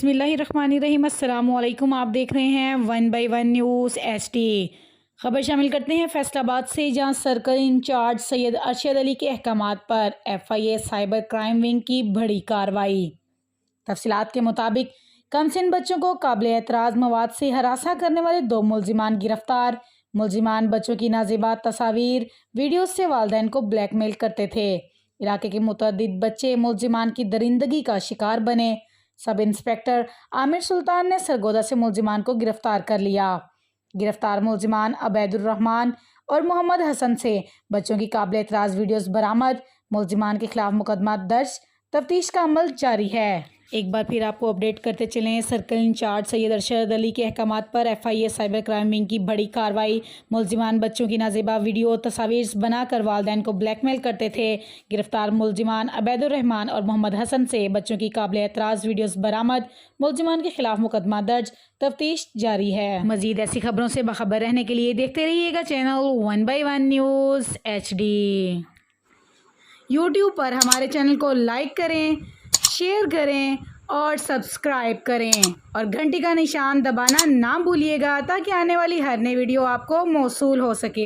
बिस्मिल्लाहिर्रहमानिर्रहीम। अस्सलाम वालेकुम। आप देख रहे हैं 1 बाई 1 न्यूज़ HD। खबर शामिल करते हैं फैसलाबाद से, जहां सर्कल इंचार्ज सैयद अरशद अली के अहकामात पर FIA साइबर क्राइम विंग की बड़ी कार्रवाई। तफसीलात के मुताबिक कमसिन बच्चों को काबिल एतराज़ मवाद से हरासा करने वाले 2 मुलजिमान गिरफ्तार। मुलजिमान बच्चों की नाज़ेबा तस्वीर वीडियो से वालिदैन को ब्लैकमेल करते थे। इलाके के मुतअद्दिद बच्चे मुलजिमान की दरिंदगी का शिकार बने। सब इंस्पेक्टर आमिर सुल्तान ने सरगोदा से मुलजिमान को गिरफ्तार कर लिया। गिरफ्तार मुलजिमान अबैदुर रहमान और मोहम्मद हसन से बच्चों की काबिल एतराज़ वीडियोस बरामद। मुलजिमान के खिलाफ मुकदमा दर्ज, तफ्तीश का अमल जारी है। एक बार फिर आपको अपडेट करते चलें, सर्कल इंचार्ज सैयद अरशद अली के अहकामात पर FIA साइबर क्राइम विंग की बड़ी कार्रवाई। मुलजिमान बच्चों की नाज़ेबा वीडियो तस्वीर बनाकर वालिदैन को ब्लैकमेल करते थे। गिरफ्तार मुलजिमान अबैदुर रहमान और मोहम्मद हसन से बच्चों की काबिल एतराज़ वीडियोस बरामद। मुलजिमान के खिलाफ मुकदमा दर्ज, तफ्तीश जारी है। मज़ीद ऐसी खबरों से बाखबर रहने के लिए देखते रहिएगा channel 1 by 1 news HD। YouTube पर हमारे चैनल को लाइक करें, शेयर करें और सब्सक्राइब करें और घंटी का निशान दबाना ना भूलिएगा, ताकि आने वाली हर नई वीडियो आपको मौसूल हो सके।